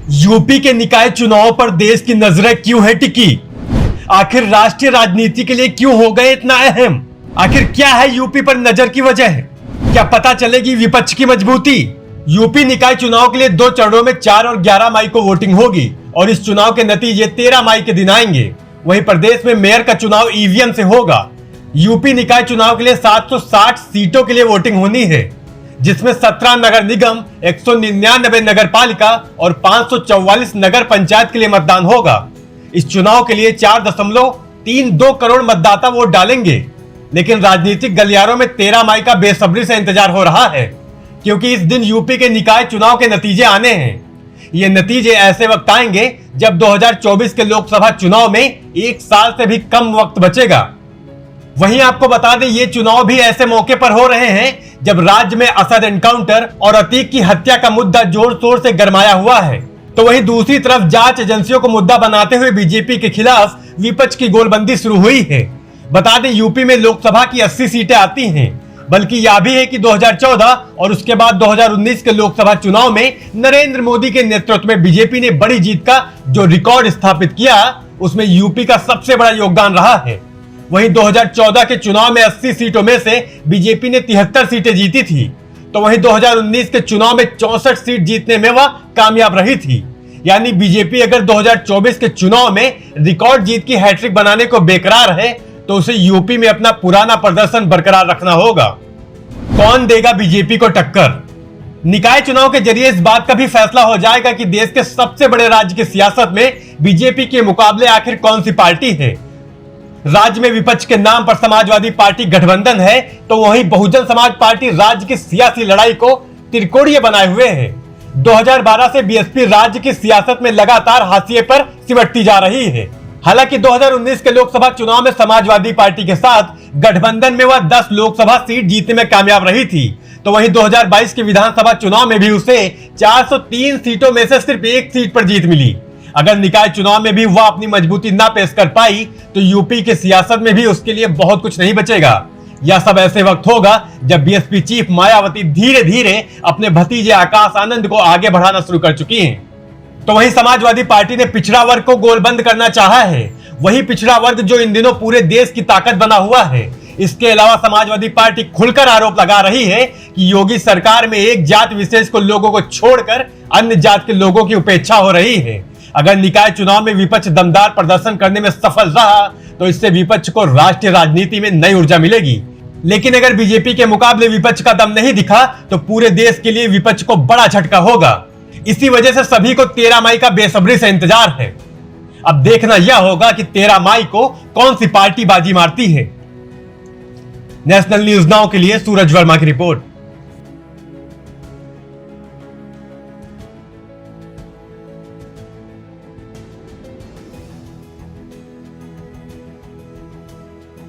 UP के निकाय चुनाव पर देश की नजरें क्यों है टिकी? आखिर राष्ट्रीय राजनीति के लिए क्यों हो गए इतना अहम? आखिर क्या है यूपी पर नजर की वजह? क्या पता चलेगी विपक्ष की मजबूती? यूपी निकाय चुनाव के लिए 2 चरणों में 4 और 11 मई को वोटिंग होगी और इस चुनाव के नतीजे 13 मई के दिन आएंगे। वहीं प्रदेश में मेयर का चुनाव ईवीएम से होगा। यूपी निकाय चुनाव के लिए 760 सीटों के लिए वोटिंग होनी है, जिसमें 17 नगर निगम, 199 नगर पालिका और 544 नगर पंचायत के लिए मतदान होगा। इस चुनाव के लिए 4.32 करोड़ मतदाता वोट डालेंगे, लेकिन राजनीतिक गलियारों में 13 मई का बेसब्री से इंतजार हो रहा है, क्योंकि इस दिन यूपी के निकाय चुनाव के नतीजे आने हैं। ये नतीजे ऐसे वक्त आएंगे जब 2024 के लोकसभा चुनाव में 1 साल से भी कम वक्त बचेगा। वहीं आपको बता दें, ये चुनाव भी ऐसे मौके पर हो रहे हैं जब राज्य में असद एनकाउंटर और अतीक की हत्या का मुद्दा जोर शोर से गरमाया हुआ है, तो वहीं दूसरी तरफ जांच एजेंसियों को मुद्दा बनाते हुए बीजेपी के खिलाफ विपक्ष की गोलबंदी शुरू हुई है। बता दें, यूपी में लोकसभा की 80 सीटें आती हैं, बल्कि यह भी है कि 2014 और उसके बाद 2019 के लोकसभा चुनाव में नरेंद्र मोदी के नेतृत्व में बीजेपी ने बड़ी जीत का जो रिकॉर्ड स्थापित किया, उसमें यूपी का सबसे बड़ा योगदान रहा है। वहीं 2014 के चुनाव में 80 सीटों में से बीजेपी ने 73 सीटें जीती थी, तो वहीं 2019 के चुनाव में 64 सीट जीतने में वह कामयाब रही थी। यानी बीजेपी अगर 2024 के चुनाव में रिकॉर्ड जीत की हैट्रिक बनाने को बेकरार है, तो उसे यूपी में अपना पुराना प्रदर्शन बरकरार रखना होगा। कौन देगा बीजेपी को टक्कर? निकाय चुनाव के जरिए इस बात का भी फैसला हो जाएगा कि देश के सबसे बड़े राज्य की सियासत में बीजेपी के मुकाबले आखिर कौन सी पार्टी है। राज्य में विपक्ष के नाम पर समाजवादी पार्टी गठबंधन है, तो वहीं बहुजन समाज पार्टी राज्य की सियासी लड़ाई को त्रिकोणीय बनाए हुए है। 2012 से बीएसपी राज्य की सियासत में लगातार हाशिए पर सिमटती जा रही है। हालांकि 2019 के लोकसभा चुनाव में समाजवादी पार्टी के साथ गठबंधन में वह 10 लोकसभा सीट जीतने में कामयाब रही थी, तो वहीं 2022 के विधानसभा चुनाव में भी उसे 403 सीटों में से सिर्फ 1 सीट पर जीत मिली। अगर निकाय चुनाव में भी वह अपनी मजबूती ना पेश कर पाई, तो यूपी की सियासत में भी उसके लिए बहुत कुछ नहीं बचेगा। यह सब ऐसे वक्त होगा जब बीएसपी चीफ मायावती धीरे धीरे अपने भतीजे आकाश आनंद को आगे बढ़ाना शुरू कर चुकी हैं। तो वहीं समाजवादी पार्टी ने पिछड़ा वर्ग को गोलबंद करना चाहा है, वही पिछड़ा वर्ग जो इन दिनों पूरे देश की ताकत बना हुआ है। इसके अलावा समाजवादी पार्टी खुलकर आरोप लगा रही है कि योगी सरकार में एक जात विशेष को लोगों को छोड़कर अन्य जात के लोगों की उपेक्षा हो रही है। अगर निकाय चुनाव में विपक्ष दमदार प्रदर्शन करने में सफल रहा, तो इससे विपक्ष को राष्ट्रीय राजनीति में नई ऊर्जा मिलेगी। लेकिन अगर बीजेपी के मुकाबले विपक्ष का दम नहीं दिखा, तो पूरे देश के लिए विपक्ष को बड़ा झटका होगा। इसी वजह से सभी को 13 मई का बेसब्री से इंतजार है। अब देखना यह होगा कि 13 मई को कौन सी पार्टी बाजी मारती है। नेशनल न्यूज नाउ के लिए सूरज वर्मा की रिपोर्ट।